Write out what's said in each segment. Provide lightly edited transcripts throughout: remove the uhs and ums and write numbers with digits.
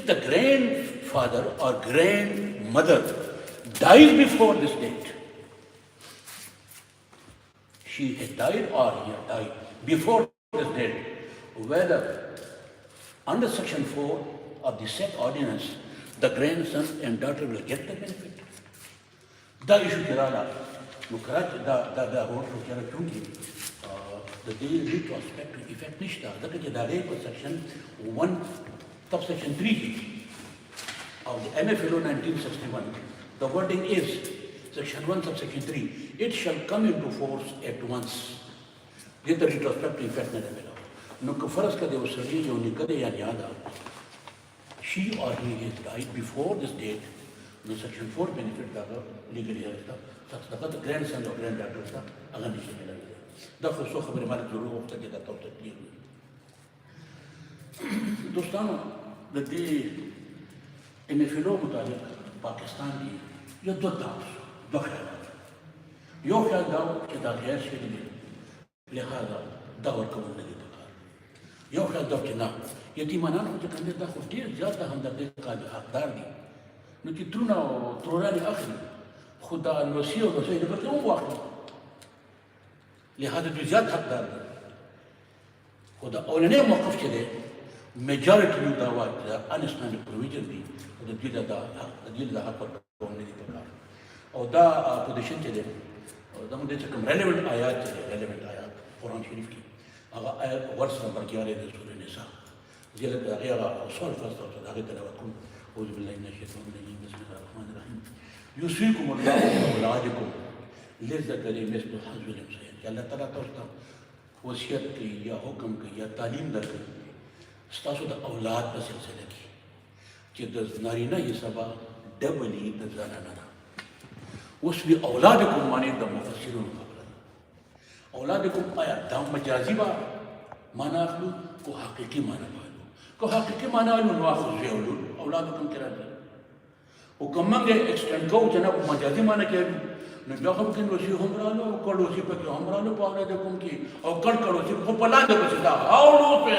if the grandfather or grandmother dies before this date, she had died or he had died before this date, whether under section 4 of the said ordinance, the grandson and daughter will get the benefit. Da issue kirala, da whole chunki, the day retrospective effect nishta, that is section 1, subsection 3 of the MFLO 1961. The wording is section 1, subsection 3. It shall come into force at once. Get the retrospective effect. No first ka dev sari jo nikade ya yada. She or he has died before this date. No section 4 benefit daga legal here sta. Such the grandson or granddaughter sta agan nishi mila. Da so khabar malik जरूर हो सके दा तो clear दोस्तों the MFLO मुताबिक पाकिस्तान की ये दो ख्याल यो ख्याल दाव कि दा गैर शरीय लिहाजा दावर कबूल नहीं पकार यो ख्याल दाव कि ना यतीमाना को कंदे दा को ढेर ज्यादा हमदर्दी का हकदार दी न कि त्रुना ने आखिर खुदा नसीह और नसीह पर क्यों वाक़ लिहाजा जो ज्यादा हकदार दी खुदा औलने मौक़िफ़ चले majority of the what unestablished provision be the deal da hak par kaum nahi pakar aur da position chale da mujhe kam relevant ayat Quran Sharif ki aga verse number 11 de surah Nisa jila da ghayra usul first of the tilawat kun auzu billahi minash shaitanir rajim bismillahir rahmanir rahim yusikum Allahu fi awladikum lizzakari mithlu hazzil unsayayn Allah taala tawsta wasiyat ki ya hukm ki ya talim dar ستاسو د اولاد په سلسله کې چې د نارینه یې سبا ډبلې د زنانه نه اوس وی اولادکم معنی د مفسرون خبره اولادکم آیا دا مجازي با معنا اخلو کو حقيقي معنا بالو کو حقيقي معنا نو اخو زیولو اولادکم کرا دي او کومه ایکسټند کو چې نه مجازي معنا کې نو دا هم کې نو شي هم رالو کړو شي په هم رالو په اولادکم کې او کړو شي په لاندې په دا اولو په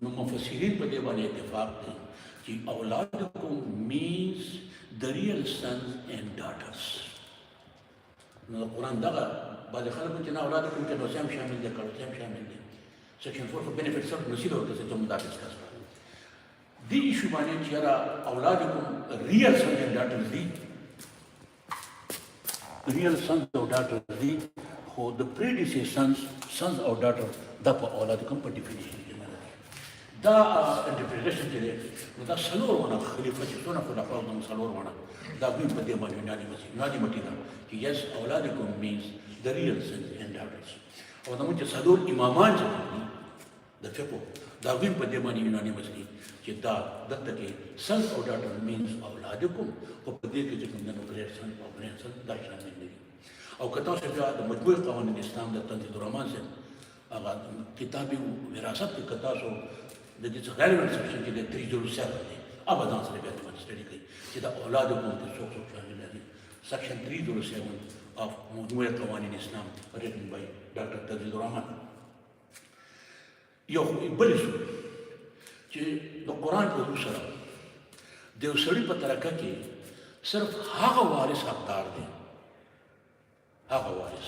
No mufassirin pe de bani ittifaq the ki auladukum means the real sons and daughters. No Quran daga baad khalaq ki na auladukum ke nosam shamil de karo sam shamil de section 4 for benefits of nasiba hote se jum da discuss the issue bani ki ara auladukum real sons and daughters the real sons or daughters the who the predecessors sons or daughters da pa auladukum per definition دا انټرپریټیشن چې دی دا څلور ونه خلیفه چې څونه خلفاء د څلور ونه دا دوی په دې باندې یوناني مټی ده چې یس اولادکم مینز د ریل سنز اینڈ ډاټرز او دا موږ څلور امامان چې د فقه دا دوی په دې باندې یوناني مټی چې دا دته کې سنز او ډاټر مینز اولادکم او په دې کې چې کوم نه غیر سن او غیر سن دا شامل دي او کته چې د مجموع قوانین اسلام د تنظیم الرحمن سے هغه کتابي وراثت کې کته شو د دې relevant section کې د 307 دی ابدا سره به تاسو سټډي کوي چې دا اولاد کوم څه څه شامل دي section 307 of مجموعه قوانین اسلام written by Dr. تنظیم الرحمن یو بل شو چې د قران په سره د وسړي په ترکه کې صرف هغه وارث حقدار دی هغه وارث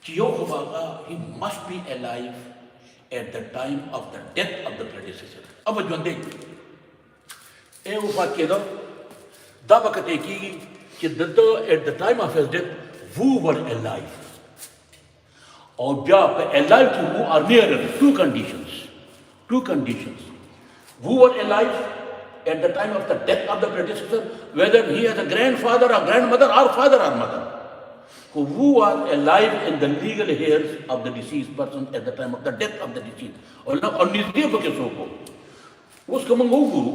چې یو خو هغه he must be alive at the time of the death of the predecessor. अब जो देख, ए उफात के दो, दावा करते कि दत्तो at the time of his death, who were alive. और जब alive to who are nearer, two conditions. Who were alive at the time of the death of the predecessor, whether he has a grandfather or grandmother or father or mother. Who are alive in the legal heirs of the deceased person at the time of the death of the deceased. और निज़दीक के सो को उसको मंगो गुरु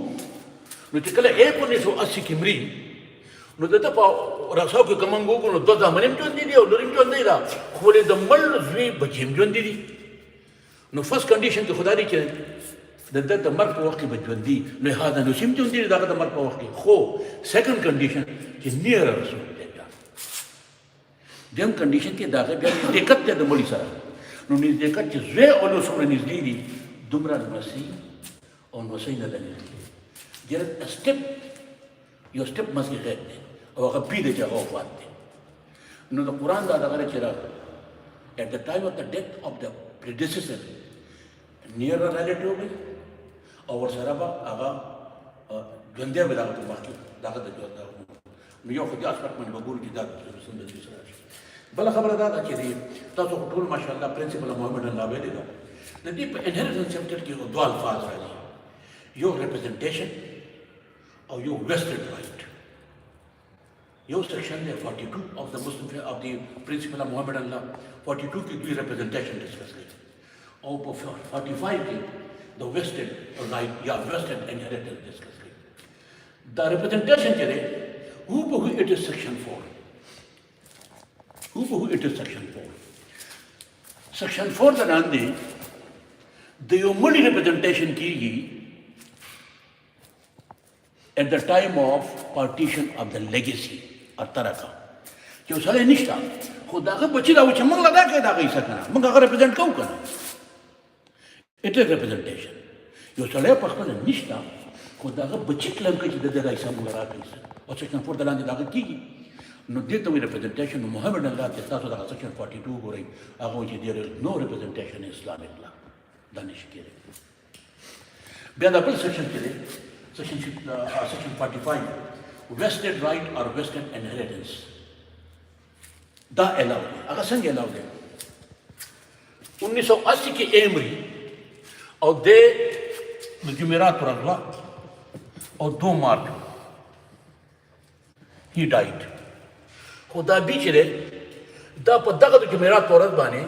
नुति कले 1980 की मरी नुति पा रसाव के कमंगो को नु 2000 मने जो दी और लरिम जो नहीं रहा खोले दमल ज़्वी बचिम जो दी नु फर्स्ट कंडीशन के खुदा दी के दत्त मर को वक्त बचवंदी नु हादा नु सिम जो दी दागा मर को वक्त खो सेकंड कंडीशन कि नियर रसूल دیم کنډیشن کې داغه بیا دقت ته د مولي سره نو نږدېکت چې زوی او له څومره نږدې دي دومره مسیح مسئله نه لري ډېر سټپ یو سټپ مسګي غیر دی او هغه پیډه چې هغه وفات دی نو د قرآن دا دغه چې راغلی at the time of the death of the predecessor nearer relative وي او ورسره به هغه ژوندی وي دغه په وخت کې دغه د ژوند نو یو خو دې اسپکټ باندې به ګورو چې دا څنګه دې سره راشي بله خبره دا ده چې تاسو ټول ماشاءالله پرنسپل محمد الله ویلي ده د دې په انهریټنس چپټر کې دوه الفاظ راځي یو ریپرزنټیشن او یو ویسټرن رایټ یو سیکشن دی 42 of the Muslim of the principle of Muhammad Allah 42 کې دوی ریپرزنټیشن ډسکس کوي او په 45 کې د ویسټرن رایټ یا ویسټرن انهریټنس ډسکس کوي دا ریپرزنټیشن چې دی هو it is section 4 who it is section 4 section 4 د لاندې د یو ملي ریپرزنټیشن کیږي at the time of partition of the legacy or taraka چې وسله نشته خو داغه بچی دا و چې موږ لدا کې دا غي سکنه موږ هغه ریپرزنټ کوو کنه it is representation یو سره په خپل نشته خو داغه بچی کلم کې د دې راځي موږ راځي او section 4 د لاندې داغه کیږي نو دې ته وی ریپرزنټیشن محمد الله چې تاسو دا section 42 ګورئ هغه چې there is no representation in Islamic law دا نشي کېږي بیا دا بل section کې section 45 vested right or vested inheritance دا allow دی هغه څنګه allow دی 1980 کې ایمری او د جمعرات پر ورځ او 2 مارچ he died خو دا بیچره دا په دغه د جمعرات پر ورځ باندې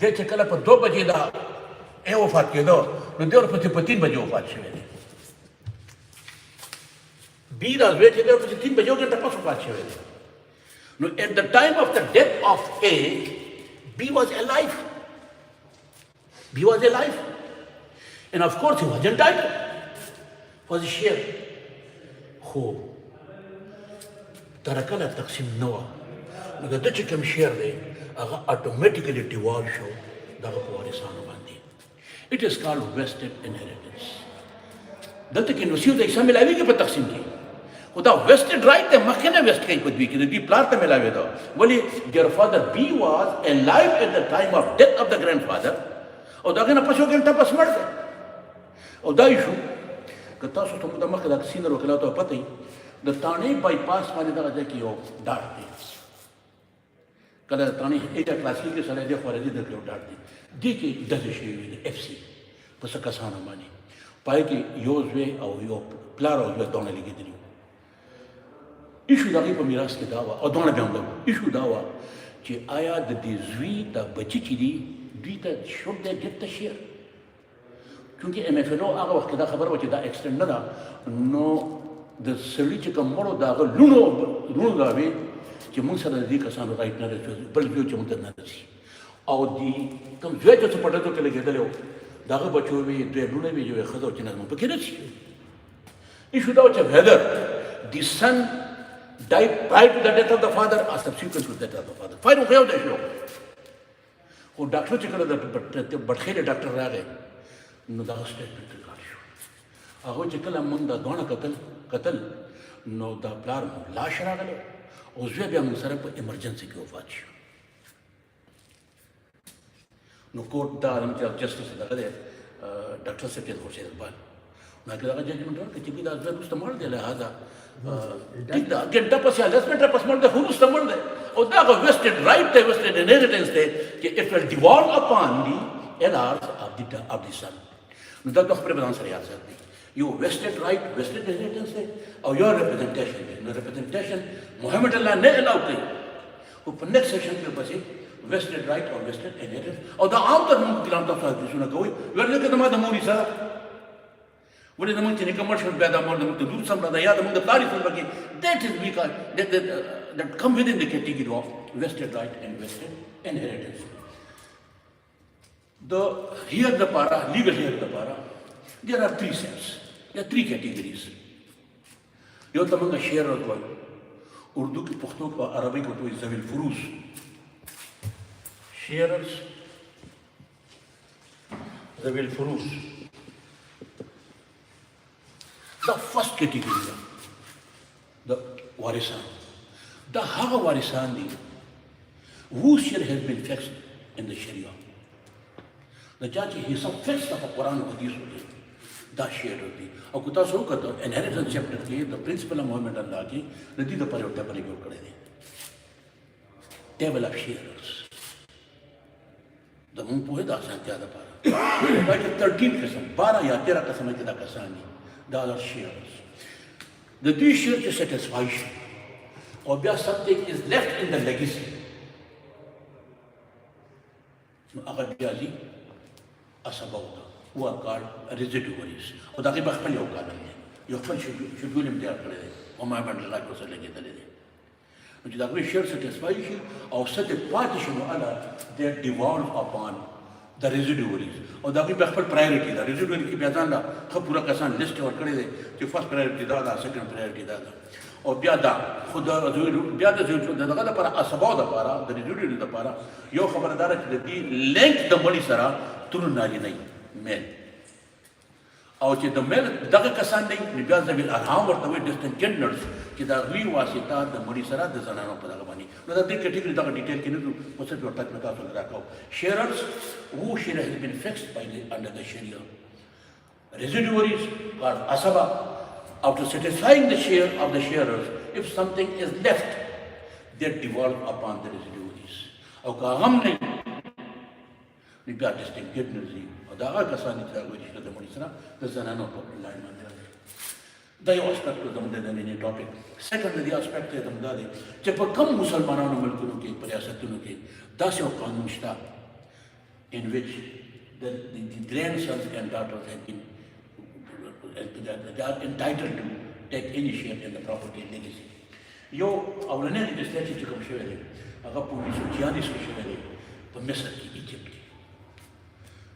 د چې کله په 2 بجې دا وفات کېدو نو د ورپسې په 3 بجې وفات شوی دی B does wait here for 3 بجو घंटा पास वफात شوی دی نو at the time of the death of A B was alive and of course he was entitled for the share خو ترکله تقسیم نو نو د چې کوم شیر دی هغه اتوماتیکلی ډیوالو شو دغه په وارثانو باندې it is called vested inheritance دلته کې نو سیو د اسلام ملاوي کې په تقسیم کې خو دا ویسټډ رائټ ته مخکې نه ویسټ کوي په دوی کې د دوی پلار ته ملاوي ده ولې their father B was alive at the time of death of the grandfather او داغه نه پښو کې ټپس مړ دی او دا شو که تاسو ته د مخکې د سینر وکړاو ته پته د تانې بای پاس باندې دغه کې یو ډاټ دی کله تانې ایټه کلاسیک کې سره دی خورې د یو ډاټ دی دې کې دغه شی وی اف سی په څه کسانو باندې پای کې یو ځوی او یو پلار او یو دونه لګیدلی ایشو دغه په میراث کې دا و او دونه بیا هم ایشو دا و چې آیا د دې زوی د بچی چې دی دوی ته شوب دی ګټ شیر چونکې ام اف نو هغه وخت دا خبر و چې دا ایکسټند نه ده نو د سړي چې کوم مړو دغه لونو دا وی چې موږ سره د دې کسانو رائټ نه لري بل یو چې موږ نه لري او دی کوم ځای چې په ډېرو کې لګیدل دغه بچو وی د لونه وی یو خزو چې نه مونږ پکې نه شي ایشو دا چې whether the son died prior to the death of the father or subsequent to the death of the father فایل خو یو دی شو خو ډاکټر چې کله د بټخېل ډاکټر راغی نو دا سټیټمنټ کار شو هغه چې کله موږ دا دونه قتل نو دا پلار لاش راغله او زه بیا موږ سره په ایمرجنسي کې وفات شو نو کوټ دا چې جسټس دغه ډاکټر صاحب ته ورشي بل ما کله هغه ججمنټ ورکړ چې دا زه مستمر دی لهدا دا ګنټه پسې لسمنټ پس مړ دی خو مستمر دی او دا ویسټډ رائټ دی ویسټډ انهریټنس دی چې اف ول ډیوالو اپان دی الارز اف دی سن نو دا د خپل بدن سره یاد ساتي یو ویسټډ رائټ ویسټډ انهریټنس دی او یو ریپرزنټیشن دی نو ریپرزنټیشن محمد الله نه الاو کوي او په نیکسټ سیشن کې پسې vested right or vested inheritance او دا عام تر موږ ګرام تاسو حدیثونه کوي ورلکه د ما د موري سره ولې د موږ چې کمرشل بیا د موږ د دور سم دا یا د موږ د تاریخ سره کې that is we call that come within the category of vested right and vested inheritance here the para legal here the para there are 3 sets there are 3 categories یو ته موږ شیر ورکول اردو کې پښتو په عربي کې وایي ذوی الفروز sharers ذوي الفروض The first category, the warisan. The haga warisan di, whose share has been fixed in the Sharia. The judge is fixed of a Quran or Hadith. The share of the Akuta Sokata, inheritance chapter, the principle of Muhammad Allah, the Dida Parot Tabarigo Kredi. Table of sharers. The Mumpueda Santiago Para. Like 13 Kasam, Bara Yatera Kasamaka Kasani, the other sharers. The three shares is satisfaction. Or something is left in the legacy. Agabiali, Asabauta, who are called residuaries. Or the Ribakali Okana. Your friend should do him there, or my man like was a legacy. Which is a very shared satisfaction or such a partition of Allah that devolve upon the residuaries. Or the priority, the residuary ki Biazanda, Kapura Kasan list or Kare, the first priority, the second priority. Or Biada, Biada, the other para, Asabao the para, the residuary the para, Yo Kabaradara, the length the Molisara, Turunari, men. Or the male, Daga Kasandi, Biaza will harm or the way distant genders, Kida Riwasita, the Morisara, the Zanano Padagabani. Another category of detail can you put your Takmaka for Rakao. Sharers, who share has been fixed under the Sharia. Residuaries are Asaba. After satisfying the share of the sharers, if something is left, they devolve upon the residuaries. Okahamne, the God distinct energy, or the Akasani, which is the Morisana, the Zanano line. The aspect of them than any topic. Secondly, the aspect of them that they become Musalmana Mulkunuki, Pariasatunuki, that's your Kanunsta, in which the grandsons and daughters have been they are entitled to take any share in the property and legacy. Yo, our legislature to come share it. Agapu Suchiani Sushare, the Messaki, Egypt.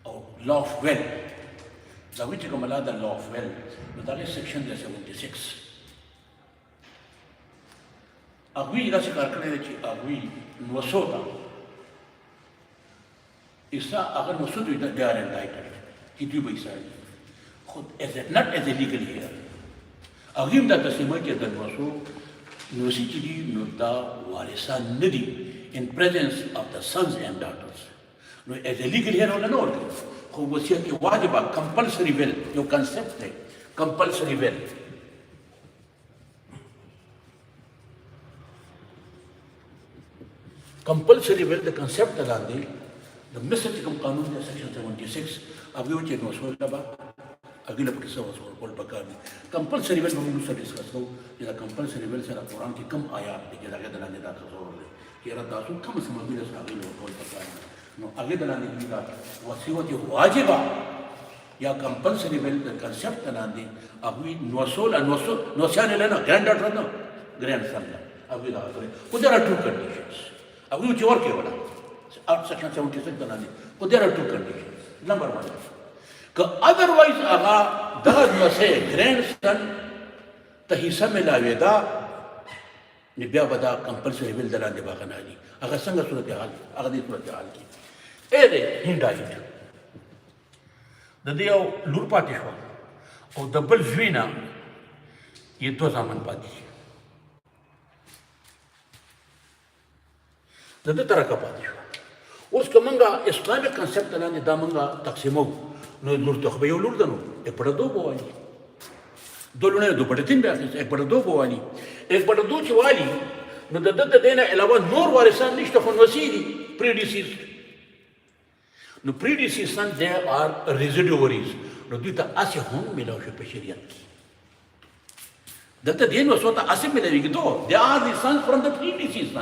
Or law of well. The Wichikamalada the law of well, but that is section 76. Agui Rasikarkane, Agui Nosota. Isa Agan Mosudu, they are entitled. Kituba Isai. Not as a legal here. Agim that the Simaki that was so Nositi Nuta Warisa Nidi in presence of the sons and daughters. No, as a legal here on an order. Who was here to Wajiba, compulsory will, your concept, compulsory will. Compulsory will, the concept of the message of Kanun, section 76, of which it was called about. Compulsory will we discuss so the compulsory will say Quran ki kam ayat ke jagah dalane da tasawwur le कि दासू कम समझ में आगे लोग call करता है no आगे दलाने की का वसीवत वाजिबा या कंपल्सरी वेल कंसेप्ट दलाने अभी नोशाने लेना ग्रैंड डॉटर ना ग्रैंड सन ना अभी ला करे कुछ आर टू कंडीशंस अभी वो जोर के वाला आप सेक्शन 76 दलाने कुछ आर टू कंडीशंस नंबर 1 कि अदरवाइज आगा दर्द में से ग्रैंड सन तहिसा में लावेदा निब्या बदा कंपल्सरी वेल दलाने बागनाली अगर संग सूरत हाल अगर दी सूरत हाल की एरे हिंडाइट द दियो लुरपातिशवा और डबल ज़वीना ये दो ज़ामन पाती द तरह का पातिशवा उसका मंगा इस्लामिक कंसेप्ट दलाने दा मंगा तकसीमो नो लुर तो खबे यो लुर दनो एक बड़ा दो बोवाली दो लुने दो बड़े तीन बैठे एक बड़ा दो बोवाली एक बड़ा दो चवाली नो द देना अलावा नूर वारिसान निश्तो फन वसीली predeceased no predeceased there are residuaries no dita ase hum milaw she shariat ki data den wasota ase milawi ki do they are the sons from the predeceased no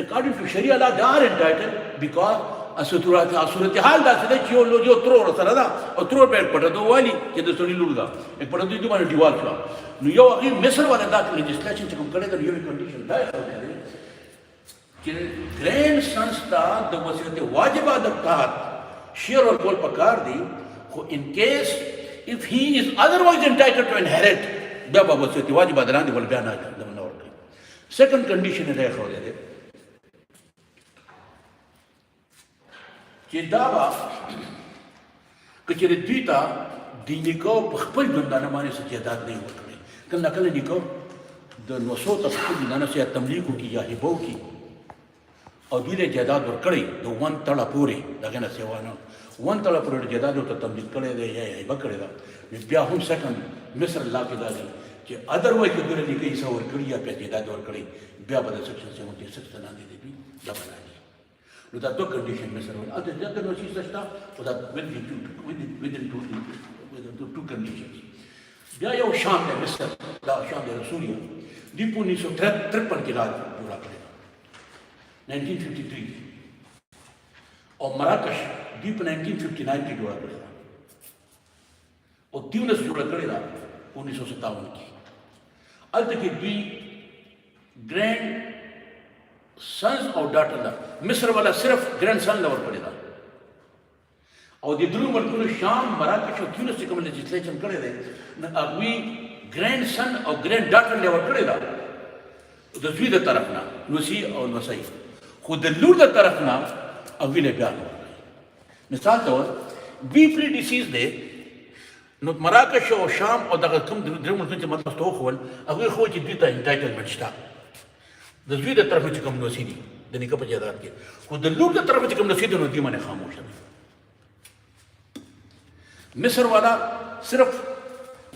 according to sharia law they are entitled because asurat hal da se jo lo jo tro sara da o tro pe pada do wali ke do soni lurga ek pada do man divorce no yo agi misr wala da legislation se kam kare da yo condition da grandsons का the वसीयत वाजिबा दफ्तार share और कोल पकार दी को in case if he is otherwise entitled to inherit दबा वसीयत वाजिबा दलान दी बोल बयान आ जाता है और second condition है देखो दे कि दावा कि चले द्विता د نیکو په خپل ژوندانه باندې څه جایداد نه وي ورکړی. کله نه کله نیکو د نوسو ته خپل ژوندانه څه یا تملیک وکړي یا هبه وکړي او دوی له جایداد ورکړی د 1 تړه پورې دغه نه سیوا نه 1 تړه پورې جایداد ورته تملیک کړی دی یا هبه کړی ده. بیا هم سیکنډ مصر الله کې دا دی چې ادروایز که دوی له نیکۍ څه ورکړي یا بیا جایداد ورکړي بیا به د سیکشن 76 ته لاندې دی دوی دغه نه دي. نو دا دوه کنډیشن مصر وایي هلته زیاته نوسي شته خو دا two conditions. بیا یو شام دی مصر دا شام دی سوریا دی په 1953 کې راځي جوړه کړې 1953 او مراکش دی په 1959 کې جوړه کړې او تیونس جوړه کړې ده 1957 کې. هلته کې دوی ګرینډ سنز او ډاټر ده مصر والا صرف ګرینډ سن لور کړې ده او د درو ملکونو شام مراکش او تیونس چې کوم لیجسلیشن کړی دی نو هغوی ګرینډ سن او ګرینډ ډاټر لیور کړې ده د زوی د طرف نه نوسي او نوسۍ خو د لور د طرف نه هغوی له بیا مثال طور وی پری ډیسیز دی نو مراکش او شام او دغه کوم درو ملکونو چې مطلب ته وښول هغوی خو چې دوی ته انټایټلمنټ شته د زوی د طرف چې کوم نوسي دي د نیکه په جایداد کې خو د لور د طرف چې کوم نوسي دي نو دوی باندې خاموشه دي. مصر والا صرف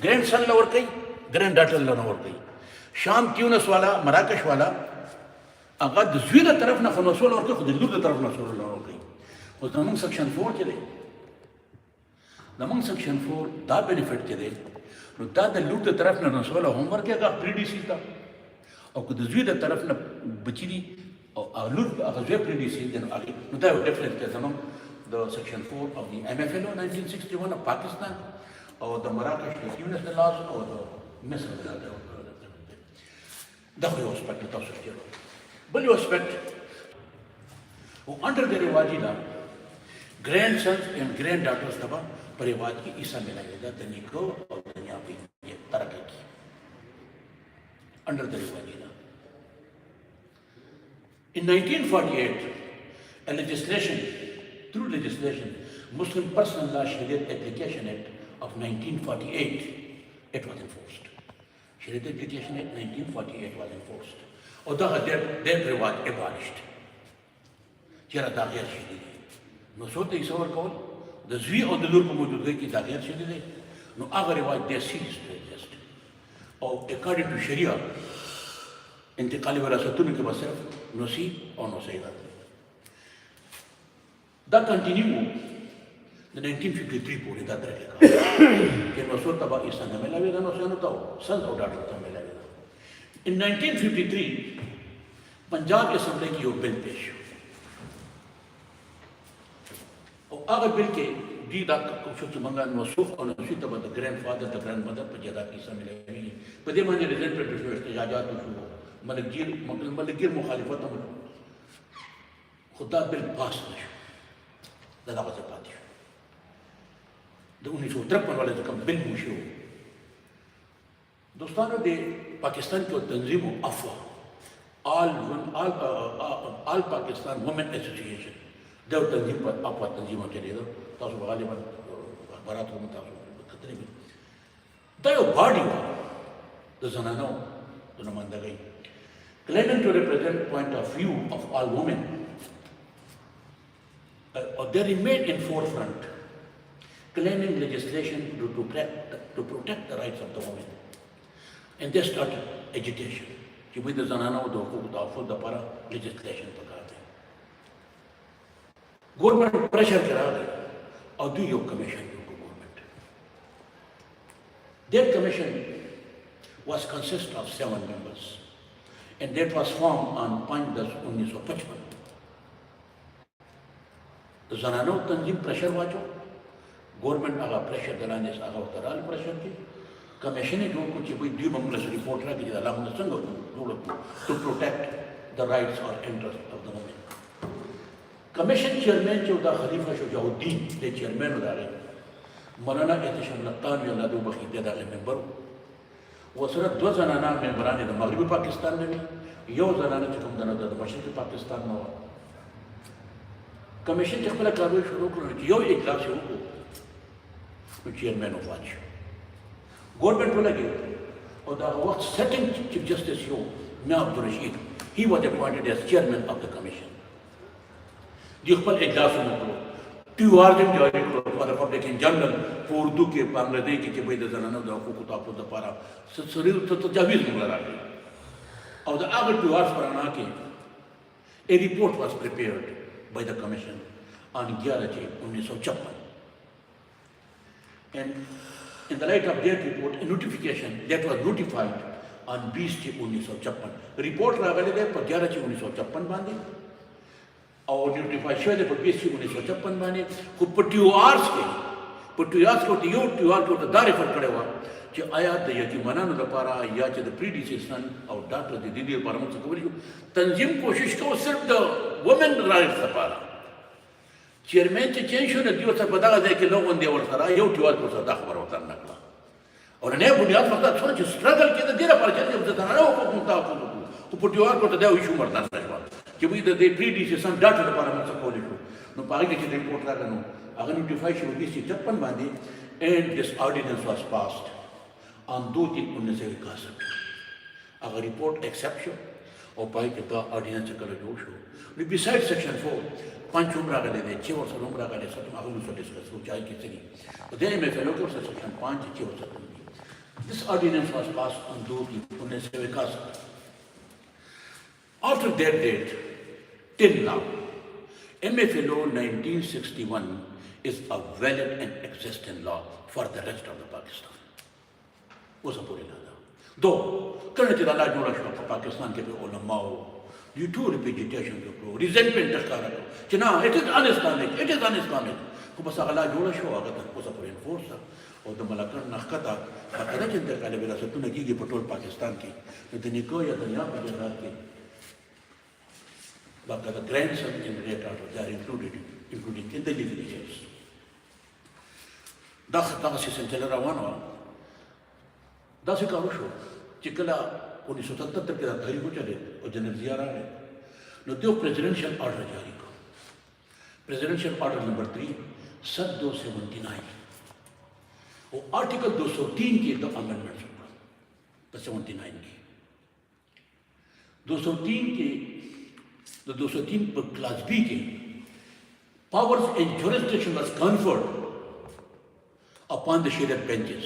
گرینڈ سن لور کئی گرینڈ ڈاٹر لور کئی. شام تیونس والا مراکش والا اگر د زوی د طرف نه خنوسول ور کوي خو د لور د طرف نه سول ور کوي. خو زمونږ سیکشن 4 کې دی زمونږ سیکشن 4 دا بینیفټ کې دی نو دا د لور د طرف نه نسول هم ورکې هغه پری ډي سي تا او که د زوی د طرف نه بچی دي او لور هغه زوی پری ډي سي دی نو دا یو ډیفرنس دی زمونږ the section 4 of the MFLO 1961 of Pakistan or the Marrakesh Unit laws or the Misr the whole aspect of the but you aspect under the riwaji law grandsons and granddaughters taba parivaj ki isa milayega dani ko aur dunya pe ye tarakki ki under the riwaji law. In 1948 a legislation through legislation, Muslim Personal Law Shariat Application Act of 1948, it was enforced. Shariat Application Act 1948 was enforced. Or that was abolished. Chera Dagher Shadi. No so they saw call the Zwi or the Lurko Mududeki Dagher Shadi. No other was they ceased to exist. Or according to Sharia, in the Kalivara Satunik myself, no see or no say that. That continued the 1953 puri that rekha ke no sota ba isa na mela vega no se no tao san or data ta mela vega. In 1953 Punjab Assembly ki yo bill pesh aur agar bill ke di da kuch manga no suf aur no sita ba the grandfather the grandmother pa jada isa mela vega pade mane result pe to ihtijaajat to malagir mukhalifat ho khuda bill pass nahi دا دغه څه پاتې شو د 1953 والا چې کوم بل وشو دوستانو د پاکستان کې تنظیم افوا آل پاکستان وومن ایسوسییشن دا تنظیم په افوا تنظیم کې دی تاسو غالبا اخبارات هم تاسو کتلې دا یو باډي و د زنانو د نمائندګۍ claiming to represent point of view of all women. They remained in forefront, claiming legislation to protect the rights of the women. And they started agitation. कि भाई the zanana wo do the para legislation pakate. Government pressure करा रही और do your commission to government. That commission was consist of 7 members, and that was formed on 5/10/1955. زنانو تنظیم پریشر واچو گورنمنٹ هغه پریشر دلاندې هغه ترال پریشر کې کمیشن جوړ کو چې وي دوی موږ له ریپورټ راکړي دا موږ څنګه جوړ ټو پروټیکټ د رائټس اور انټرست اف د وومن. کمیشن چیرمن چې دا خلیفہ شجاع الدین د چیرمن وداري مولانا احتشام لطانی الله دې بخښي دا ممبر وسره 2 زنانه ممبران د مغربي پاکستان نه یو زنانه چې کوم د مشرقي پاکستان نه کمیشن چې خپل کاروي شروع کړو چې یو اجلاس وکړو chairman of watch. Government will again, or the what setting Chief Justice show, Abdul Rashid, he was appointed as chairman of the commission. The whole exam 2 hours for the public in general, for Duke, Bangladesh, by the Zanano, the Hukutap of the Para, Suril to Javis Mularaki. Of the other 2 hours for Anaki, a report was prepared by the commission on Gyaraji, Uniso Chapman. And in the light of that report, a notification that was notified on Beast Uniso Chapman. Report available for Gyaraji Uniso Chapman Bandi. और न्यूट्रीफाई share पर BC उन्नीस सौ छप्पन बने को पट्टीवार्स को ट्यूआर को तो दारे फर पड़े हुआ कि आया तो यकी मना न लपारा या चेद प्रीडिसेशन और डॉक्टर दी दीदी पर मुझसे कवर जो तंजीम कोशिश को सिर्फ द वुमेन राइट्स लपारा चेयरमैन से चेंज होने दियो सब बता दे कि लोगों ने और सारा यो ट्यूआर को सदा खबर होता नकला और ने बुनियाद पर थोड़ा जो स्ट्रगल किया तो देरा पर चल जब तो ना वो कुंता को पट्टीवार को तो दे इशू मरना चाहिए कि वो इधर दे प्रीडिसेशन डॉक्टर पर मुझसे कवर जो नो पागे के रिपोर्ट लगा नो अगर नोटिफाई शो बीसी छप्पन बने and this ordinance was passed on 2/3/1961. अगर report exception और पाई के तो ordinance का जो शो भी besides section 4 पांच उम्र का ले 6 वर्ष उम्र का ले सब हम उसको डिस्कस हो जाए किसी तो दे में फेलो के section 5 6 वर्ष this ordinance was passed on 2/3/1961. After that date till now MFLO 1961 is a valid and existing law for the rest of the Pakistan. वो सब पूरी ना दो करने चला ना जोड़ा शो पाकिस्तान के पे उलमाओ due to reputation के pro resentment रखा रखो कि ना it is un-Islamic को बस अगला जोड़ा शो आगे तक वो सब पूरी enforce और तो मलाकर नखता बता चिंता काले बेला से तूने की पेट्रोल पाकिस्तान की तो निको या दुनिया पे जगह की बाकी the grandson in the data they are including in the legal issues. दाख से संचलन रवाना दास का रुशो चिकला 1977 के दाखिल हो चले और जनरल जियारा है नो दो प्रेसिडेंशियल ऑर्डर जारी को प्रेसिडेंशियल ऑर्डर नंबर 3 सन 279 और आर्टिकल 203 की द अमेंडमेंट द 79 की 203 के the 203 पर क्लास बी के powers and jurisdiction was conferred upon the Shariat benches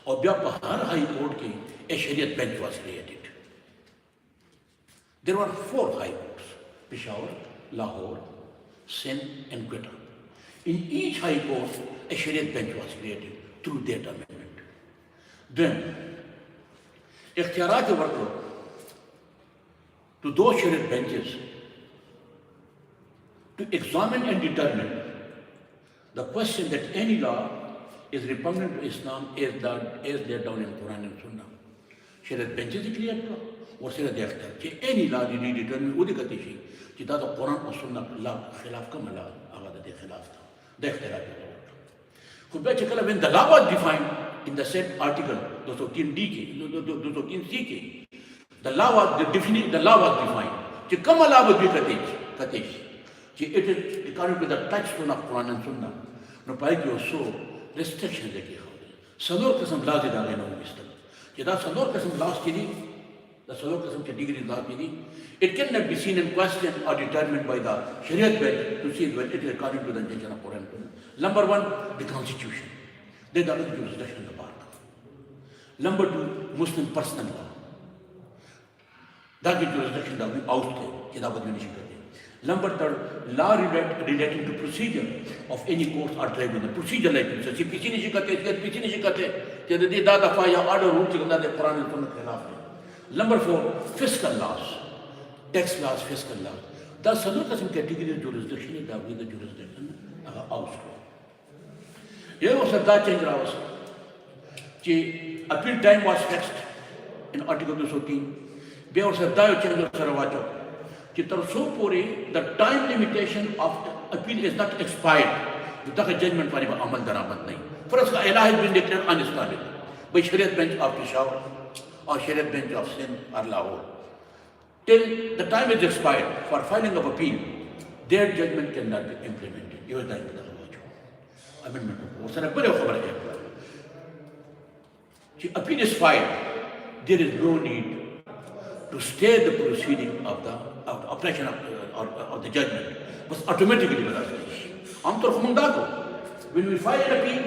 और Bihar High Court के a Shariat bench was created. There were 4 high courts, Peshawar, Lahore, Sindh and Quetta. In each high court a Shariat bench was created through that amendment. Then इख्तियारात work to those Shariat benches to examine and determine the question that any law is repugnant to Islam as laid down in Quran and Sunnah. Shariat benches clear to और Shariat देखता कि any law you need determine वो दिक्कत ही कि दादा Quran और Sunnah law खिलाफ का मला आवाज़ दे खिलाफ था देखते रहते हैं खुद बच्चे कल when the law was defined in the said article 203D के 203C के the law was defined कि कम law was भी कि it is according to the touchstone of Quran and Sunnah. No पाई कि उसो restriction लेके खाओगे सनोर किस्म लाज़ इदारे ना मिस्टर कि दा सनोर किस्म लाज़ की दी दा सनोर किस्म category लाज़ की दी it cannot be seen and questioned or determined by the Shariat bench to see whether it is according to the intention of Quran and Sunnah. Number 1 the constitution they are the jurisdiction of the park. Number 2 Muslim personal law that is jurisdiction that we out there कि दा बदलने नहीं करते. Number 3 law relating to procedure of any court or tribunal procedure like this si pichi नहीं शिकाते कि दे दा दफा या order रूल चिकना दे कुरान और सुन्नत के खिलाफ है. Number 4 fiscal laws tax laws fiscal laws the सनोर किस्म category jurisdiction is the jurisdiction out ये वो सरदार चेंज रहा है कि appeal time was fixed in article 203 बे और सरदार चेंज सरवाचो कि तरसोपुरी the time limitation of appeal is not expired तक judgment पाने पर अमल दरामद नहीं फर्ज का इलाह has been declared un-Islamic by Shariat bench of Peshawar or Shariat bench of Sindh or Lahore till the time is expired for filing of appeal their judgment cannot be implemented ये होता है amendment वो सारा बड़े खबर है The appeal is filed. There is no need to stay the proceeding of the operation of the judgment. But automatically, when we file an appeal,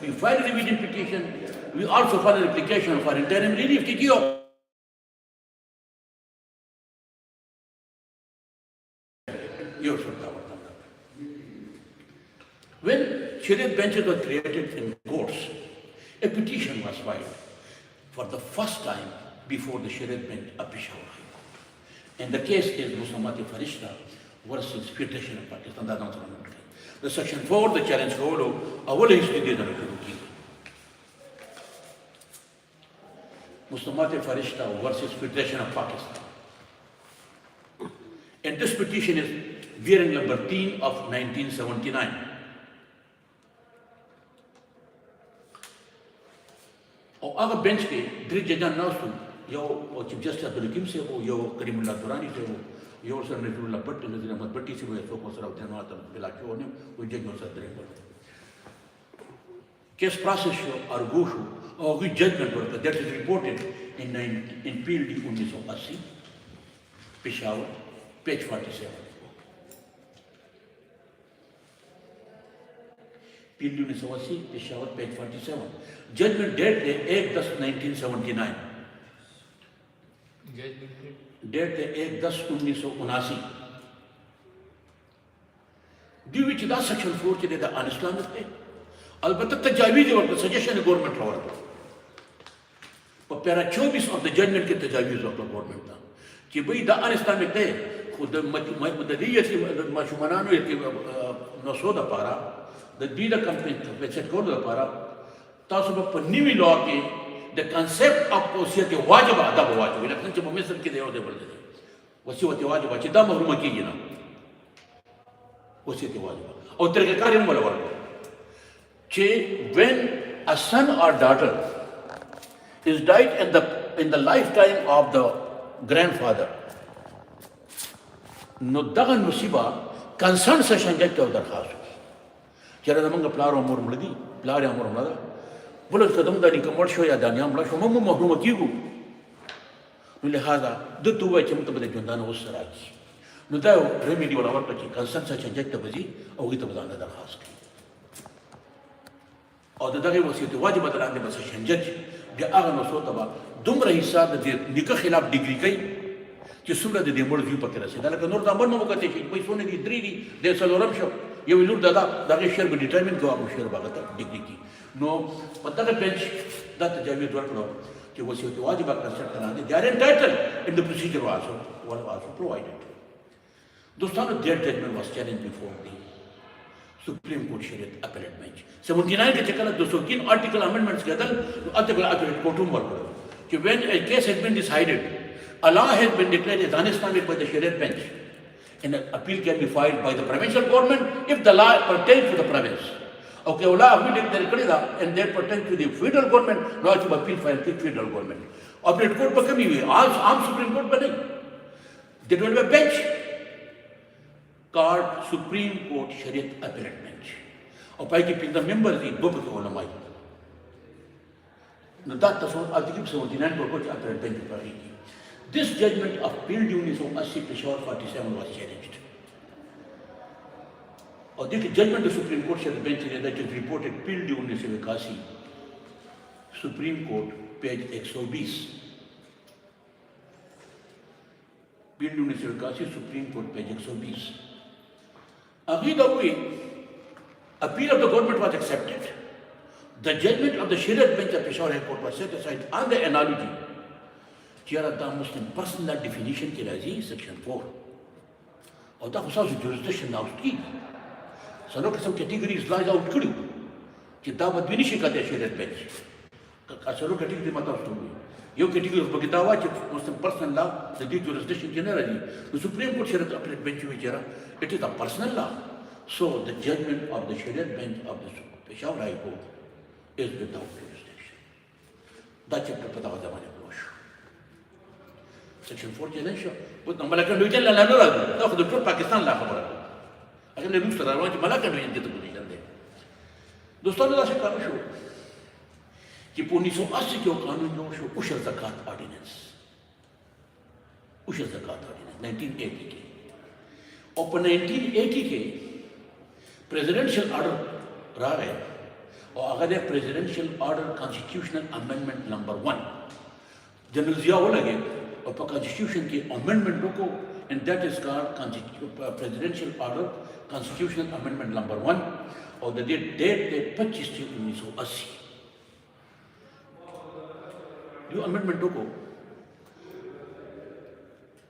we file a revision petition, we also file an application for interim relief. When Shariat benches were created in courts, a petition was filed for the first time before the Shariat bench of Peshawar High Court. And the case is Muslimat Farishta versus Federation of Pakistan. The section 4, the challenge code, our history is Muslimat Farishta versus Federation of Pakistan. And this petition is bearing number 13 of 1979. और अगर bench के दृढ़ जजा ना सु यो chief justice Abdul हकीम से वो यो करीमुल्लाह दुरानी से वो यो सर नजरुल्लाह भट्ट नजर अहमद भट्टी से वो सो को सर अब्दुल नवाज बिला क्यों ने वो जज में सर दरे पर केस प्रोसेस शो और गोशो और वी judgment work that is reported in PLD 1980 Peshawar page 47 PLD 1980 Peshawar page 47 judgment date है 1/10/1979 डेट है 1/10/1979 दी विच दा सेक्शन 4 के दा अनइस्लामिक है अलबत्ता तजावीज और सजेशन गवर्नमेंट और पैरा 24 ऑफ द जजमेंट के तजावीज ऑफ गवर्नमेंट था कि भाई दा अनइस्लामिक है खुद मददीयत मशुमनानो के नसोदा पारा द दीदा कंपनी वेबसाइट कोड दा पारा तासुब पर न्यू लॉ के द कांसेप्ट ऑफ वसीयत वाजिब अदा वाजिब लेकिन जब मिस्र के देव दे बोल दे वसीयत वाजिब चिदा महरूम की ना वसीयत वाजिब और तरीके कार्य में बोला कि when a son or daughter is died in the lifetime of the grandfather no daga nusiba concern session get of दरखास्त चरा दमंग प्लारो मोर मलदी प्लारे मोर मलदा बोलो कदम दानी कमर शो या दानिया मला शो मम्मू महरूम कीगु नु लिहाजा द तुवा चमत बदे जोंदान उस सराकी नु दा रेमेडी वाला वर्त की कंसर्न से चेंज त बजी औ गी त बदान दरखास्त की और दगे वसीयत वाजिब दरांगे बस शंजत बे आगा नो सो तबा दुमरा हिसाब दे निका खिलाफ डिग्री कई कि सुमरा दे मोर व्यू पके रसे दाला नूर दा मन मो कते की कोई सोने दी द्री दी दे सलोरम शो ये विलुर दादा दागे शेयर को डिटरमिन को आपको शेयर बागत डिग्री की नो पता का बेंच दैट तजावीज वर्क नो कि वसीयत वाजिब कंसर्न कराने they are entitled in the procedure was provided दोस्तों their judgement was challenge before the supreme court शरीयत अपीलेट बेंच 79 के चक्कर 203 आर्टिकल अमेंडमेंट्स के दल आर्टिकल अपीलेट कोर्ट वर्क कि when a case has been decided a law has been declared as un-Islamic by the Shariat bench. And an appeal can be filed by the provincial government if the law pertains to the province. Okay, law and they pertain to the federal government, law to appeal filed to the federal government. Appellate court but kami arm Supreme Court but nahi. They don't have a bench called Supreme Court Shariat Appellate Bench. और पाई कि the members in दो के उलमाई. न that was article 79 को कुछ appellate bench पर ही. This judgment of Bill 1980 Peshawar 47 was challenged. और देखिए judgment of Supreme Court Shariat bench that is reported Bill 1981 Supreme Court page 120. Bill 1981 Supreme Court page 120. Either way, appeal of the government was accepted. The judgment of the Shariat bench of Peshawar High Court was set aside on the analogy. Here the Muslim personal definition के राजी section 4 और दा खुशा से jurisdiction out की सनो किस्म categories lies out करी कि दा बदबी नहीं शिकायत है शरीयत बेंच का सनो category मत आउट हुई यो category उस बकिता हुआ कि Muslim personal law the jurisdiction के ना राजी तो Supreme Court शरीयत अपने bench में चेरा it is a personal law so the judgment of the Shariat bench of the Peshawar High Court is without jurisdiction दा chapter पता हो जमाने Section 4 challenge but Malakan region la no la no for the Pakistan la khabar agar ne rus tarah ki Malakan region ke position de doston da se kaam shu कि 1980 के कानून जो show उशर ज़कात ordinance 1980 के और 1980 के presidential order रहा है और अगर presidential order constitutional amendment number 1 general Zia लगे और कॉन्स्टिट्यूशन के अमेंडमेंटों को and that is called presidential order constitutional amendment number 1 और द डेट 25/1980 जो अमेंडमेंटों को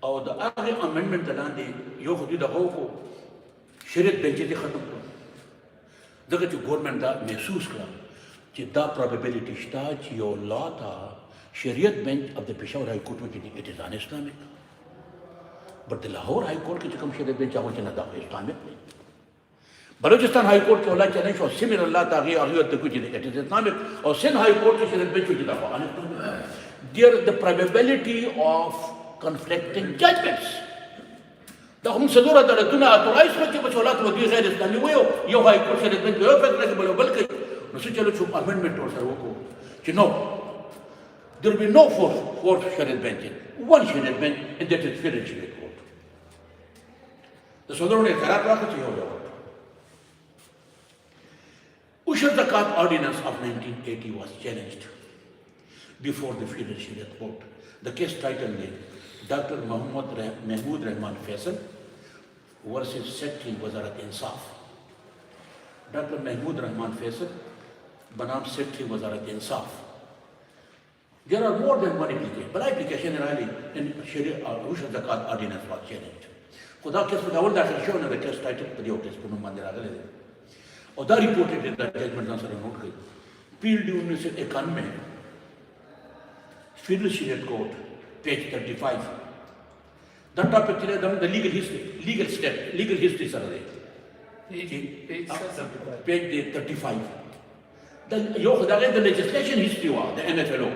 और द आगे अमेंडमेंट दलाने यो खुदी दगाओं को शरीयत बेंचे से ख़त्म करो जगह जो गवर्नमेंट दा महसूस करा कि दा प्रोबेबिलिटी स्टा यो लॉ था शरीयत bench of the Peshawar high court में it is un Islamic but the Lahore high court के कम शरीयत बेंच आवल चना दा इस्लामिक नहीं बलूचिस्तान हाई कोर्ट के औला चैलेंज और सिमिलर ला ताकि आगे तक कुछ नहीं इट इज इस्लामिक और सिंध हाई कोर्ट के शरीयत बेंच की दफा there the probability of conflicting judgments da hum sadura da tuna atorais ke bacholat wadi ghair islami wo yo hay ko shariat ben yo fakra ke balke no se chalo chu amendment or sar wo ko कि no there will be no fourth shariat bench one shariat bench and that is federal shariat court the sadura ne karar rakha che ho Ushur Zakat ordinance of 1980 was challenged before the federal shariat court the case title is Dr. Mahmood Rahman Faisal versus Secretary Wazarat Insaf. Dr. Mahmood Rahman Faisal, Banam Secretary Wazarat Insaf. There are more than one application, but application really in Sharia or Ushur Zakat ordinance was challenged. Khuda case with all that shown in the case title, but the case Punum Mandira. Or that reported in the judgment answer note. Field University Economy, Federal Shariat Court. Page 35. That topic is the legal history, sir. Page 35. The legislation history was the MFLO.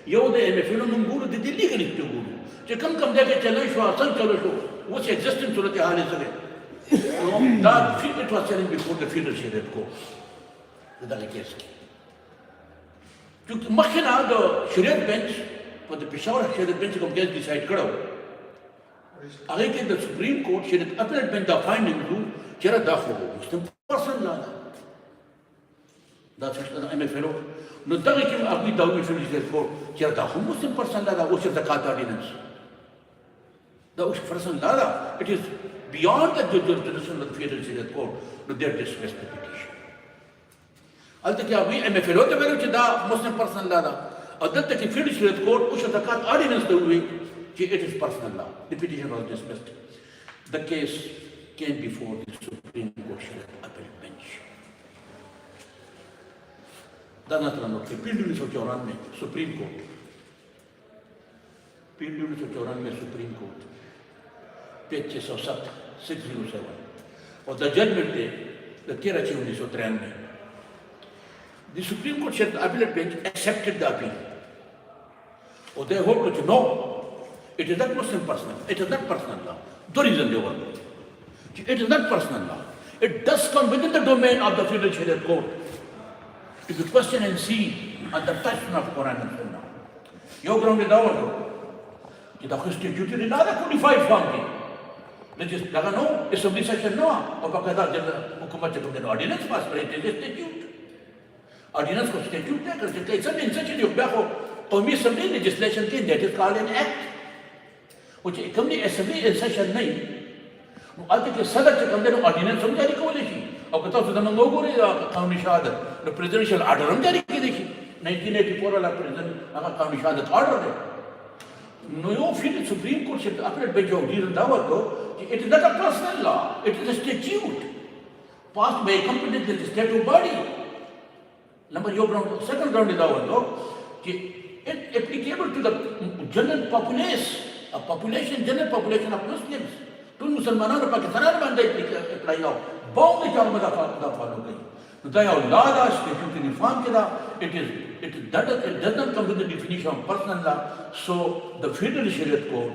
The MFLO number the legal history. So come there get challenge for some challenge. What's existing to the Hale? That it was challenged before the Federal Shariat Court. The case. To Machina, the Shariat bench. But the Peshawar Shariat bench of guest decide karo. Again, the Supreme Court Shariat appellate bench the finding rule Chera Dafo Muslim person la. That's the MFLO. No Darikim Abi Dawi Shariat Court Chera Dafo Muslim person la Ushur Zakat ordinance. The Ushur person la it is beyond the jurisdiction of the Federal Shariat Court to their dismissed the petition. Alta we MFLO the very Muslim person la. That the Federal Shariat Court Ushur Zakat ordinance the way it is personal law. The petition was dismissed. The case came before the Supreme Court Shariat Appellate Bench. Danatran of the Supreme Court. Supreme Court. Page 607. Or the judgment day, the Kerachi 1993. The Supreme Court Shariat Appellate Bench accepted the appeal. Or they hold to no, it is not Muslim personal. It is not personal law. The reason they want it. It is not personal law. It does come within the domain of the Federal Shariat Court to be questioned and seen at the touchstone of Quran and Sunnah. Your ground is our ground. The constituted another 45 family. Which is no, assembly session no, or Pakada Hukumat ordinance passed, but it is a statute. Ordinance को statute है करते हैं सब इंसान चीज़ उपयोग हो कौमी assembly legislation की that is called an act वो जो कौमी assembly इंसान नहीं वो आते के सदर के कंधे में ordinance हम जारी को लेगी और कहता है सुधार लोगों ने कानूनी शहादत the presidential order हम जारी की देखी 1984 वाला president अगर कानूनी शहादत order है नो यो फिर Supreme Court से अपने बेंच जो रीजन दावा को it is not a personal law it is a statute passed by a competent legislative body. Number your ground, second ground is our law. It applicable to the general populace, general population of Muslims. To Muslims, Pakistan apply now. Bomb the job follow. They are law statute in Islam. It does not come with the definition of personal law. So the Federal Shariat Court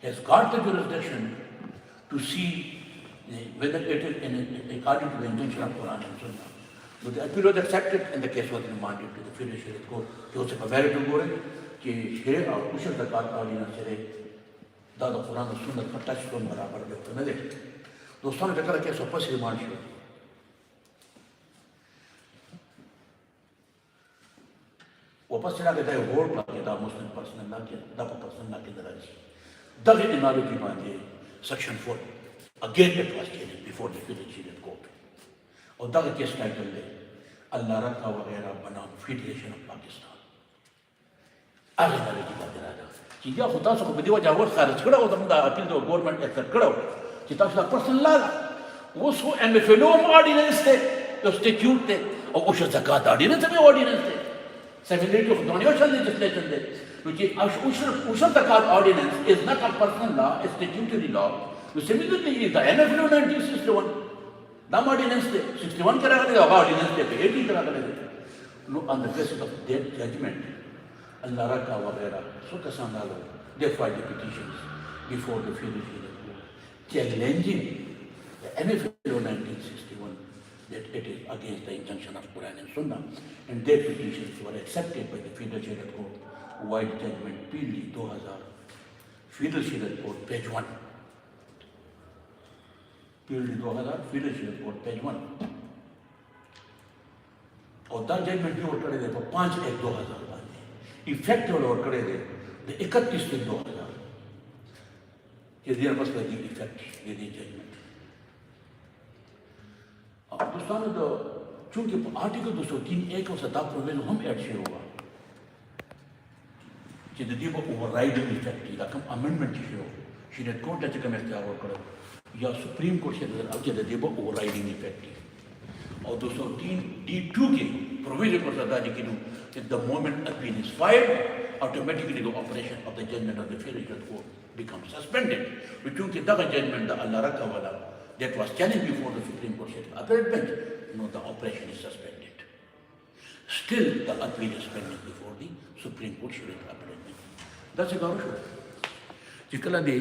has got the jurisdiction to see whether it is according to the intention of Quran and Sunnah. But the appeal was accepted and the case was remanded to the Federal Sheriff Court. Joseph American Gore, Share or Usher the God audience, the Quran of Sunnah for touchstone Barabar of the those son of the case of first remand. Opposite of the whole Muslim person and not a person like in the Raji. Does it in Naliki Section 4? Again, it was changed before the Federal Sheriff Court. और दग case title दे अल्लाह रखा वगैरह बनाम federation of Pakistan आगे वाले की बात राजा चीज़ खुदा से को बदिवा जावर खारिज करा और तमदा अपील दो गवर्नमेंट एक्सेप्ट करा चिता से पर्सन ला वो सो एमएफएलओ ऑर्डिनेंस थे तो स्टैट्यूट थे और उस ज़कात ऑर्डिनेंस में ऑर्डिनेंस थे similar to donation legislation they which is उस ज़कात ordinance is not a personal law is statutory law similarly is the MFLO 1961 Nam ordinance 61 kara kare hoga ordinance pe 80 kara kare no on the basis of that judgment Allah raka wagera so kasandalo they filed the petitions before the Federal Sheriff Court challenging the NFL 1961 that it is against the injunction of Quran and Sunnah and their petitions were accepted by the Federal Sheriff Court wide judgment Pili 2000 Federal Sheriff Court page 1 Purely 2000, Federal Sheriff Court, page 1. और the judgement भी और करे थे 5/1/2000 बाद effect और करे थे 31/2000 ये दिया बस लगी इफेक्ट ये दी जजमेंट अब दोस्तों तो चूंकि आर्टिकल 203 को सदा प्रोविजन हम ऐड शेयर होगा कि दी वो ओवरराइडिंग इफेक्ट रकम अमेंडमेंट शेयर शरीयत कोर्ट ऐसे कम इख्तियार और करे या सुप्रीम कोर्ट से अब जब देबो ओवरराइडिंग इफेक्ट और 203 D2 के प्रोविजन को सदा जी किनु that the moment appeal is filed automatically the operation of the judgment of the Federal Court becomes suspended which chunki the judgment the Allah raka wala that was challenged before the Supreme Court said appellate bench no the operation is suspended still the appeal is pending before the Supreme Court should appellate bench that's a garu jikala the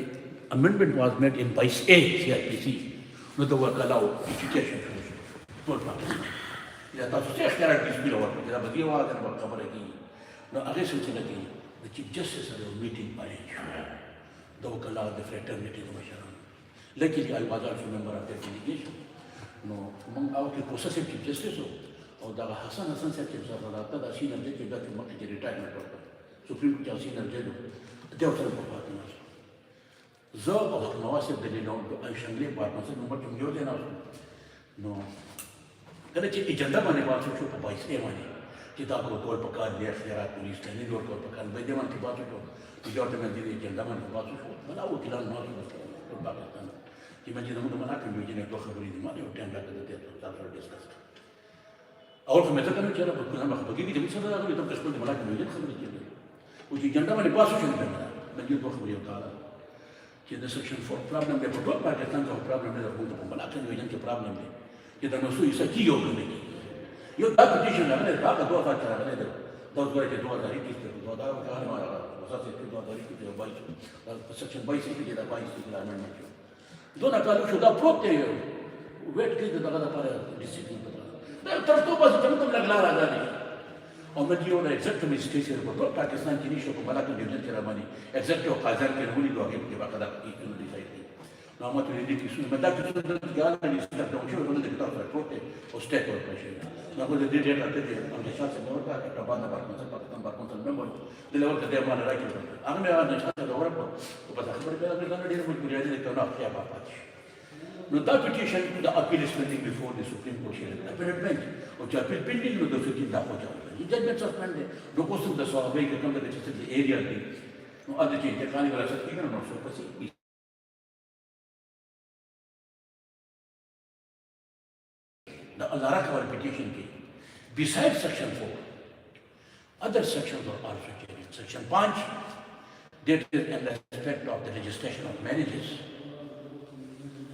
amendment was made in Vice A CIPC no the work allow education for Pakistan या तो सोचे अख्तियार किस भी लोग जरा बदिया वाला दिन वक्त खबर है कि न आगे सिलसिले की the chief justice had a meeting arranged दो कला the fraternity को मशहूर लेकिन I was also member of that delegation no among our processive chief justice हो और दागा हसन से चिप साहब राता दा सीनियर जज के बाद मक्के के रिटायरमेंट होता सुप्रीम कोर्ट का सीनियर जज देवतर को बात ना जब और नवासिब दलीलों तो अंशंगले बात में से नंबर तुम जो देना नो कल चीज़ एजेंडा माने बात सोचो तो बाइस ए माने किताब को तौर पर कार दिया खैरा पुलिस ने तौर पर कार बेदेवान की बात सोचो कि जो तो मैं दिल्ली एजेंडा माने बात सोचो मला वो किला ना सोचो पाकिस्तान कि मैं जिन्होंने मना कर दिया जिन्हें तो खबर ही नहीं माने वो टाइम लगा देते तो तार डिस्कस और मैं तो कहना चाह रहा हूँ मैं बल्कि कि जब सदा अगर तुम कस्टमर मना कर दिया खबर नहीं चली वो एजेंडा माने बात सोचो मैं जो तो खबर होता है कि द सेक्शन 4 प्रॉब्लम में तो पाकिस्तान का प्रॉब्लम है तो मना कर दिया के प्रॉब्लम है कि द नसु इसा की योग नहीं यो दा पिटीशन लगने दा का 2000 चला लगने दो gore के 2021 के 2000 का हमारा वसा से 2021 के 22 सेक्शन 22 के दा 22 के अमेंडमेंट दो ना कालू शुदा प्रोते वेट के दा para डिसिप्लिन पता तर तो बस तुम लगला राजा ने और मैं जो ना एग्जैक्ट में स्टेशन को तो पाकिस्तान की निशो को बना कर डिवीजन चला मानी एग्जैक्ट और काजर के रूली दो आगे के बाकायदा इक्वल डिसाइड नामा तो ये कि मैं तक तो ज्ञान में इसका डॉक्टर को बोले देखता है प्रोटे और स्टेट और प्रेशर ना को दे डेटा आते थे हम के साथ से और का टबाना बात में पाकिस्तान बात में मेंबर दिले और दे माने राइट आगे में आने साथ और पर तो पता खबर पे अगर गाना डेर कोई रियाज देखता ना क्या बात आज no the petition to the appeal is pending before the supreme Court appeal bench और जब अपील पेंडिंग नो तो फिर दा हो जाता है judgement suspended no question the solve के कम the area the no other चीज टेक्निकल वाला सब ठीक है नो सो पसी the Allah Akbar petition came. Besides section 4, other sections are also changed. Section 5, that is in respect of the registration of marriages.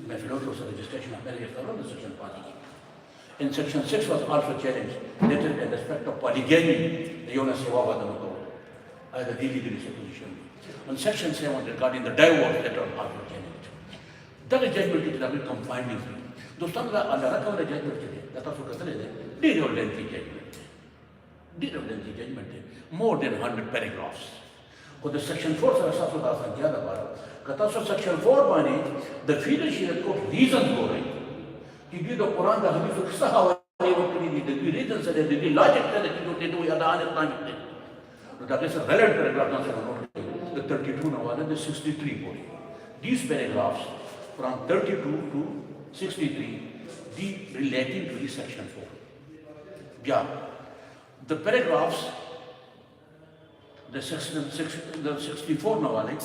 My fellow was the registration of marriages around the section 5. In section 6 was also challenged. That is in respect of polygamy, the Yona Sewa Vadamato, as the illegal supposition. On section 7, regarding the divorce, that was also challenged. That is judgment is a bit confining. दोस्तों का अल्लाह का वाला जज बैठे थे दाता फुकत ले ډېر lengthy judgment دی more than 100 paragraphs. خو د section 4 سره تاسو د اسانتیا لپاره که تاسو section 4 باندې د فیډرل شریعت کوټ ریزن ګورئ چې دوی د قرآن د حدیثو څه حوالې ورکړي دي د دوی ریزن څه دی د دوی لاجک څه دی چې دوی دوی ادعان اسلامک دی نو د هغې سره ریلیټ پیراګرافونه سره نوټ کړئ د 32 نه والا د 63 پورې. These paragraphs from 32 to 63 the relating to the section 4. Yeah, the paragraphs the 64 nawale,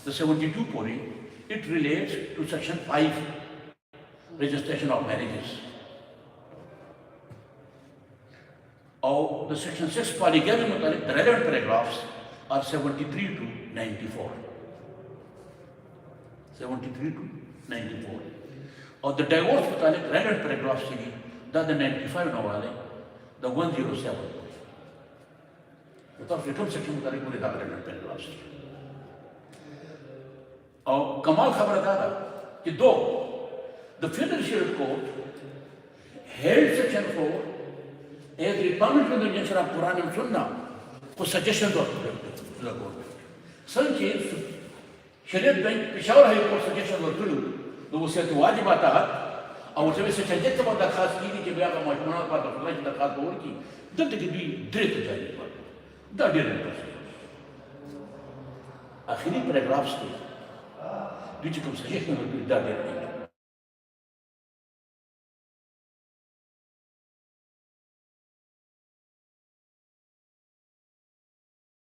the 72 pori, it relates to section 5, registration of marriages. Or the section 6 polygamy mutalik, the relevant paragraphs are 73 to 94. 73 to 94. Or the divorce mutalik, relevant paragraphs sigi, the 95 nawale, the 107. Because return section mutalik mujhe da relevant paragraphs. और कमाल खबर था कि दो the Federal Sheriff Court held section 4 as repugnant to the nature of Quran and Sunnah for suggestions of the government. Such is Shariat Bank Peshawar High Court suggestions were given तो उसे तो वाजिब आता है और उसे भी सचेत तो दरखास्त की कि भैया का मजबूर पर तो फलाई दरखास्त हो की दर्द की भी दृढ़ जाए पर द डेढ़ आखिरी पैराग्राफ्स के which comes suggestion will be done in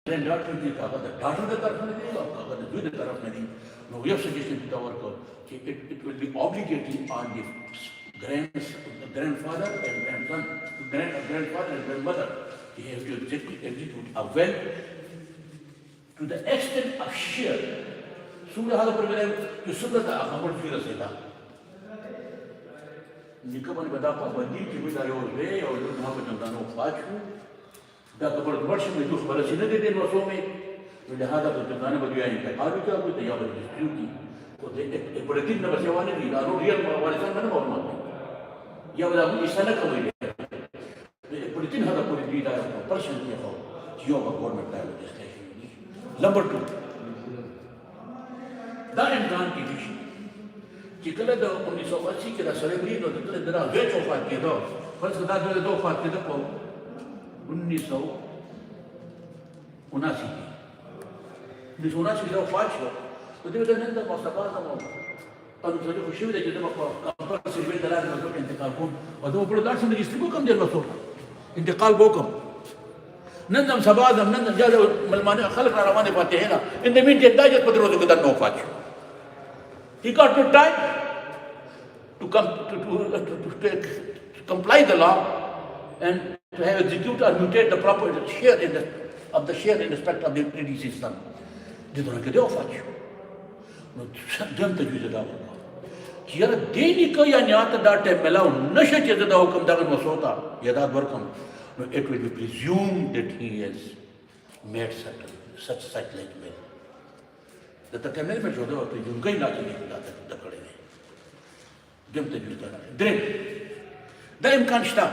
then doctor ji ka the doctor the taraf mein nahi aapka the do the taraf mein nahi no we have suggested to our co it will be obligatory on the grandfather and grandson grandfather and grandmother he has to execute a will to the extent of share सूर्य हाल पर मेरे जो सुबह था हमर फिर से था निकमन बता पा बंदी की भी दायो वे और जो वहां पे जनतानो फाचू दा कबर वर्ष में दुख बरस ने दे वर्षों में तो लिहाजा तो जनताने बदिया है आज क्या कोई तैयार है ड्यूटी तो एक बड़े दिन में बसे वाले नहीं आरो रियल वाले सन में मालूम या वाला इस तरह का हुई एक बड़े दिन हदा पूरी दी दायो पर्सन के हो जियो का गवर्नमेंट का legislation number 2 دا امکان کې دي چې کله د 1980 کې د سلیمري نو د دغه ویچ وفات کېدو فرض کړه دا د وفات کېدو په 1979 کې د وفات شو په دې ډول نن د مصطفی زمو په دې خو شوی دی چې د کمپیوټر سروې دلاره نو انتقال کوم او دا په داسې رجستری کوم دی نو انتقال وکم نن هم سبا هم نن جاده ملمانه خلک را روانه پاتې نه ان د مين چې داجت په دروازه کې د نو وفات شو. He got no time to comply the law and to have execute or mutate the proper share in the share in respect of the treaty system. They don't get off at you. No, them to use it out. Here, daily kaya nyata that melaw nasha che da hukum da masota yada workam. No, it will be presumed that he has made such like men. The terminal में जोड़ो तो युंगा ही लाके नहीं लाता दकड़े ने जब तक use करना है द इम्कान स्टा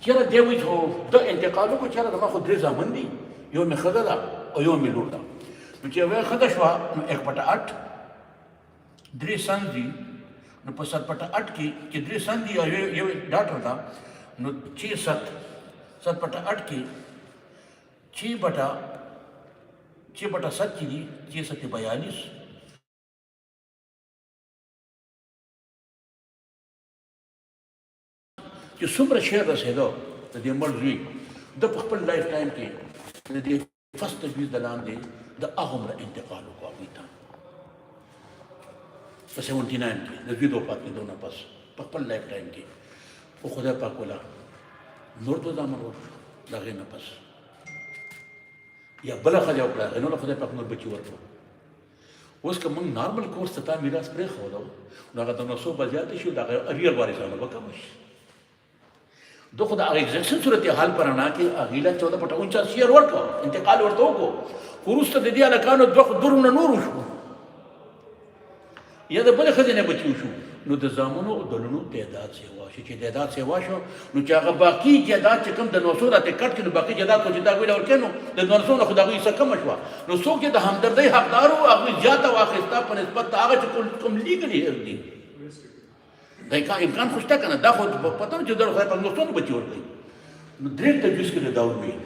चला देवी हो द इंतकालों को चला दमा खुद रेज़ा मंदी यो में खदला और यो में लूटा मुझे वह खदशवा एक पटा 8 द्रिसंदी न पसर पटा 8 की द्रिसंदी और ये डॉक्टर था न 6 पटा 8 की 6 बटा 7 की दी 642 जो सुमर शेयर रसेदो तो दे मर्जी द खपल लाइफ टाइम के दे फर्स्ट तजवीज दलान दे द अहमर इंतकाल को अबीता तो 79 के नजवीद वफात के दोनों पास खपल लाइफ टाइम के वो खुदा पाक वाला नूर तो दामन और लगे न पास या बला खजा उकड़ा है ना खुदा पाक नूर बच्ची वर्को उसका मंग नॉर्मल कोर्स तथा मेरा स्प्रे खोलो ना का तो 900 बजाते शो दा रियल वारिस आना बकमश दो खुदा एग्जेक्शन सूरत हाल पर आना कि अगला 14.49 शेयर वर्को इंतकाल वर्तो को फुरुस्त दे दिया लकानो दो दुरना नूर शो या द बला खजा ने बच्ची show نو د زامنو او دلونو تعداد سیوا شي چې تعداد سیوا شو نو چې هغه باقي جیدات چې کوم د 900 راته کټ کړي باقي جیدات خو چې دا ویل ورکې نو د 900 نه خو دا وایي څه کم شوه نو څوک چې د همدردۍ حقدار وو هغوی زیاته واخیسته په نسبت د هغه چې کوم لیګلي هیل دي دا امکان خو شته که نه دا خو پته نه چې د خدای په 900 بچي ورکوي نو درېیم تجویز کې دا وویل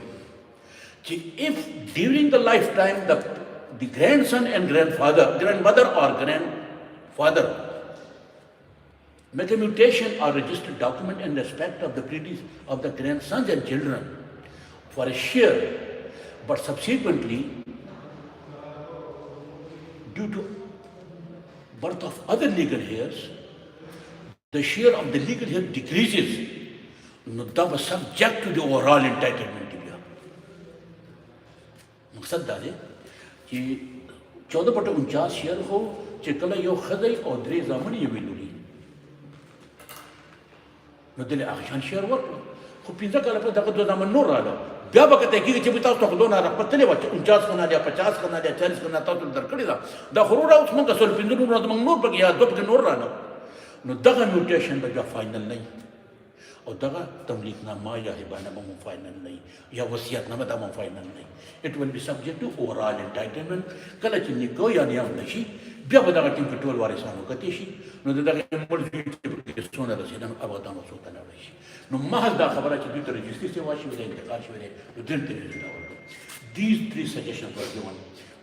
چې if during the lifetime the grandson and grandmother or grandfather make a mutation or registered document in respect of the grandsons and children for a share, but subsequently, due to birth of other legal heirs, the share of the legal heir decreases. No, that was subject to the overall entitlement. مقصد دا دی چې 14/49 شیر خو چې کله یو ښځی او 3 زامن یې ویلوري نو دلې هغه شان شیر ورکړو خو 15 کاله پس دغه 2 زامن نور راغله بیا به کته کېږي چې تاسو خو دونه راپتلې وه 49 کنه یا 50 کنه یا 40 کنه تاسو درکړې ده دا خو اوس موږ سل 15 نور زموږ نور پکې یا 2 پکې نور راغله نو دغه میوټیشن به بیا فاینل نه او دغه تملیکنامه یا هبانامه هم فاینل نه یا وصیتنامه دا هم فاینل نه it will be subject to overall entitlement کله چې نکاح یا نیام نشي بیا به دغه ټیم کې ټول وارثان وکتې شي نو د دغه مړ زوی چې څونه رسېده نو ابادان وڅو ته لاړی شي نو محض دا خبره چې دوی ته رجسټري سیوا شوې ده انتقال شوی دی نو دلته رجسټر ورکړو these 3 suggestions were given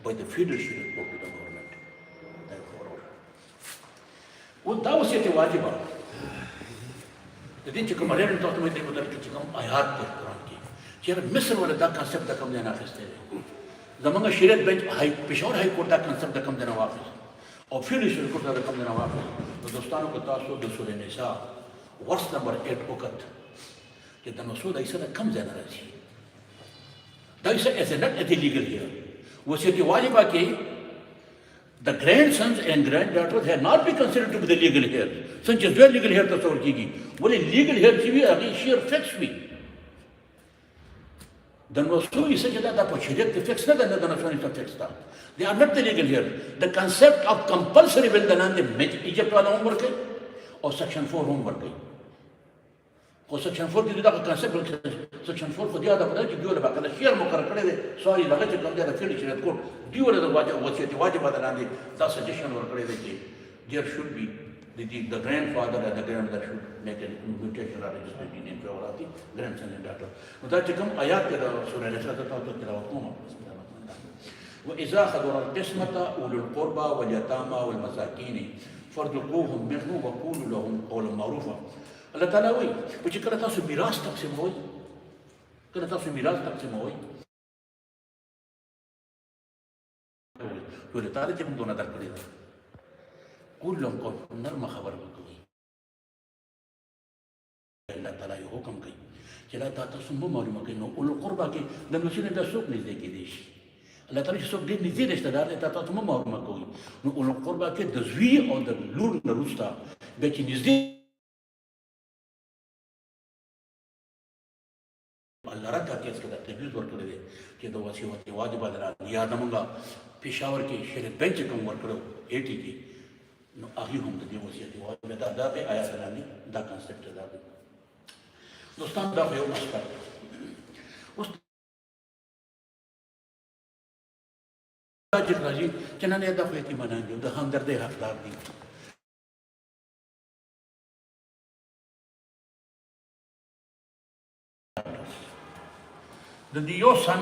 by the feudal report to the government اوس دا وصیت واجبه د دې چې کوم اړین تاسو مې د بدل کې چې کوم آیات په قرآن کې چې مصر ولا دا کانسپټ د کوم ځای نه اخیستی دی زمونږ شریعت بنچ پېښور های کورټ دا کانسپټ د کوم ځای نه واخیست او فیوډل شریعت کورټ د کوم ځای نه واخیست نو دوستانو که تاسو د سورې نساء ورس نمبر 8 وکت چې د 900 د حصه د کوم ځای نه راځي دا حصه ایز نټ ایز لیګل هیر وصیت واجبه کې the grandsons and granddaughters had not been considered to be the legal heirs. Since it's very legal heir تصور کیږي ولې legal heir چې وي هغې شیر فکس وي د 900 حصه چې دا په شریعت کې فکس نه ده نه د 900 حصه فکس ده they are not the legal heir the concept of compulsory will د لاندې ایجپټ والا هم ورکوي او سیکشن 4 هم ورکوي خو سیکشن 4 کې دغه کانسپټ سیکشن 4 خو دې دا په دې کې دوی له باندې شیر مقرر کړی دی سوري دغه چې کوم دی د فیوډل شریعت کورټ دوی له وصیت واجبه د لاندې دا سجیشن ورکړی دی چې there should be the grandfather and the grandmother should make a mutation or registration in favor of the grandson and daughter نو دا چې کوم آیات کې د سورې نساء ته تاسو تلاوت کوم وإذا حضر القسمة أولو القربى واليتامى والمساكين فارزقوهم منه وقولوا لهم قولا معروفا الله تعالی وایي چې کله تاسو میراث تقسیموئ ټولې تعالی چې موږ دونه درکړې ده قول لهم قول نرمه خبره وکوئ الله تعالی یو حکم کوي چې لا تاسو مو معلومه کوي نو اولو القربى کې د مسلې بیا څوک نږدې کېدی شي الله تعالی چې څوک ډېر نږدې رشته دار دی تاسو مو معلومه کوي نو اولو القربى کې د زوی او د لور نه وروسته بیا چې نږدې الله رد کیس کې د تجویز ورکړی دی چې د وصیت واجبه ده یا زمونږ پېښور کې شریعت بنچ کوم ورکړو 80 کې نو هغې هم د دې وصیت واجبه ده دا په آیات لاندې دا کانسپټ دا دی دوستان دا خو یو اسپیکټ اوس دا چې راځي چې نن یې دا خو یتیمانان دي د همدردۍ حقدار دي د دې یو سن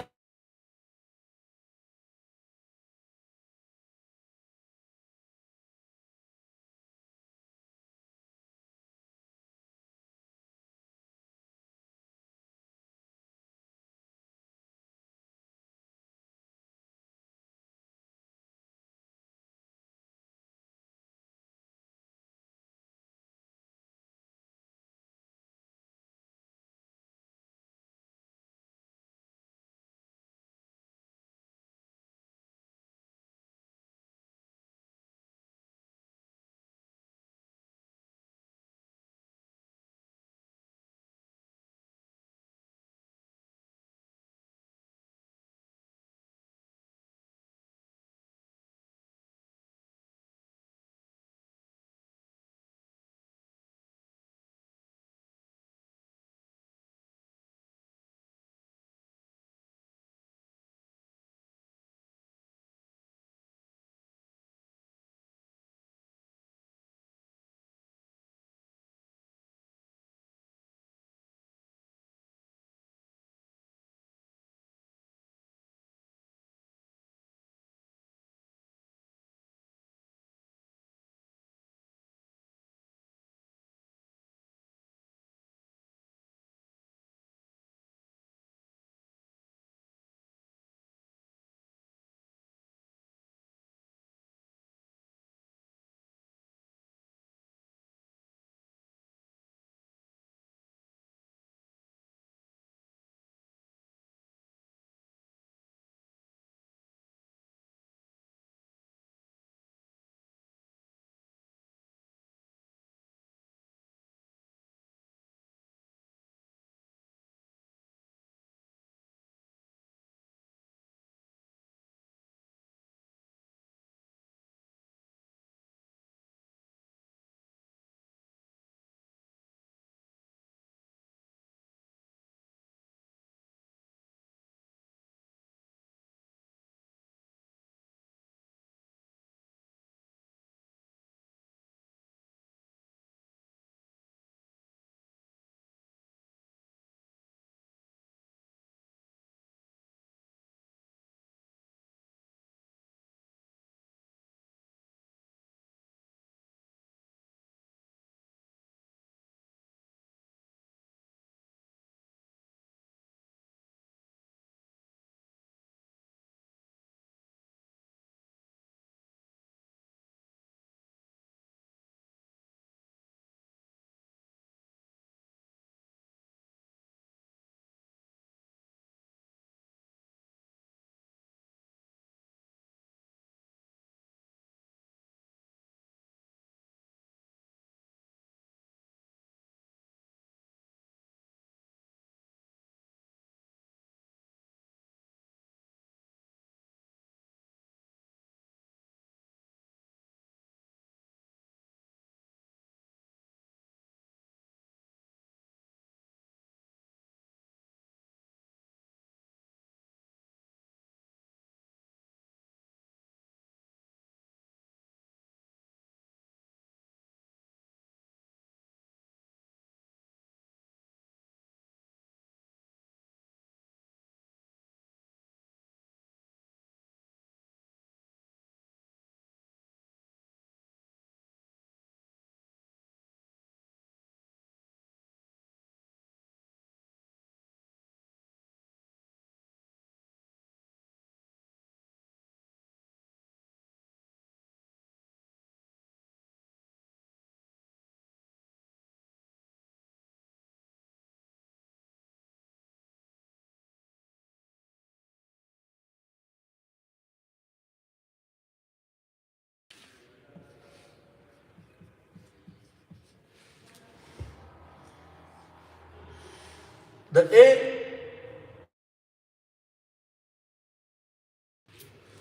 The A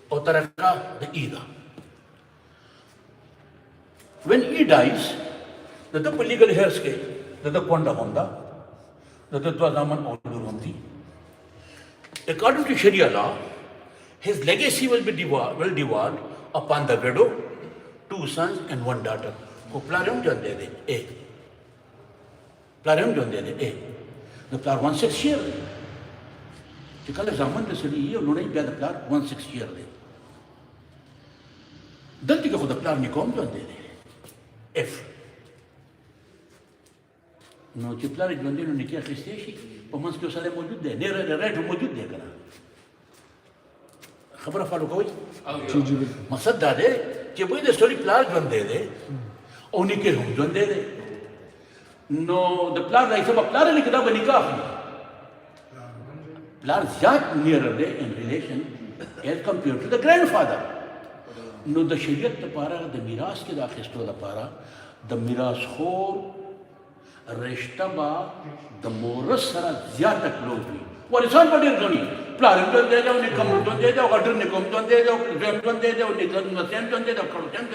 or taraka, the E. When E dies, the legal hairs ke, the Konda Honda, the Twazaman Ondurundi. According to Sharia law, his legacy will be devolved upon the widow, 2 sons and 1 daughter. Who Plarum John Dede, A. Plarum John Dede, A. The Plar 1/6 year. You can't examine the city, you know, the Plar 1/6 year. Don't think of the Plar Nikom John Dede. F. No, چې پلار یې ژوندی نو نکاح اخیستی شي په منځ کې یو سړی موجود دی رایټ موجود دی که نه خبره فالو کوئ مقصد دا دی چې وایي د سړي پلار ژوندی دی او نکاح هم ژوندی دی نو د پلار رایسه به پلار یې دا به نکاح اخلي پلار زیات نیرر دی ان ریلیشن ایز کمپیئر ټو د ګرینډ فادر نو د شریعت لپاره د میراث کې د اخیستو لپاره د میراث خور رشتہ با د مورث سره زیاته کلوز وي وارثان به ډېر ګڼي پلار یې ژوندی دی او نیکه هم ژوندی دی او غټر نیکه هم ژوندی دی او زوی هم ژوندی دی او نیکه نسی هم ژوندی دی او کړوسی هم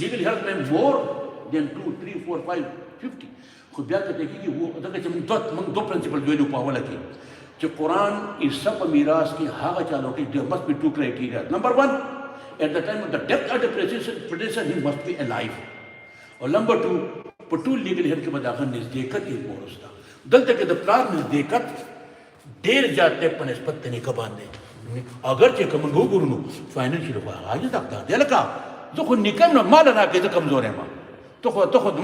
لیګل هیلث مین مور دین 2 3 4 5 50 خو بیا کته کېږي ځکه چې موږ دو پرنسپل ویلو په اوله کې چې قرآن حصه په میراث کې هغه چالو کې there must be 2 criteria. Number 1, at the time of the death of the predecessor he must be alive. Or number 2, په ټول لیګل هیډ کې به د هغه نزدېکت یې مورث ده دلته کې د پلار نزدېکت ډېر زیات دی په نسبت د نیکه باندې اگر چې که موږ وګورو نو فاینانشل خو هغه عاجز دی لکه زه خو نیکه یم نو مال راکړې زه کمزوری یم ته خو